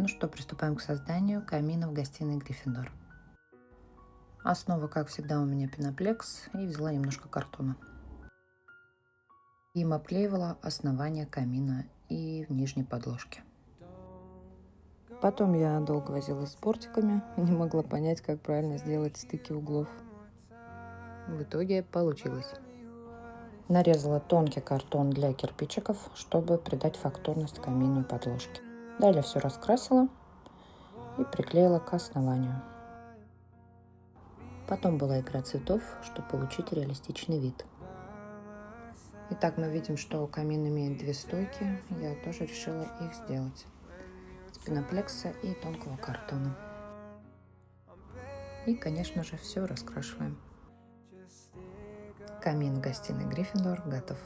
Ну что, приступаем к созданию камина в гостиной Гриффиндор. Основа, как всегда, у меня пеноплекс, и взяла немножко картона. Им обклеивала основание камина и в нижней подложке. Потом я долго возилась с бортиками, не могла понять, как правильно сделать стыки углов. В итоге получилось. Нарезала тонкий картон для кирпичиков, чтобы придать фактурность камину и подложке. Далее все раскрасила и приклеила к основанию. Потом была игра цветов, чтобы получить реалистичный вид. Итак, мы видим, что камин имеет две стойки. Я тоже решила их сделать из пеноплекса и тонкого картона. И, конечно же, все раскрашиваем. Камин в гостиной Гриффиндор готов.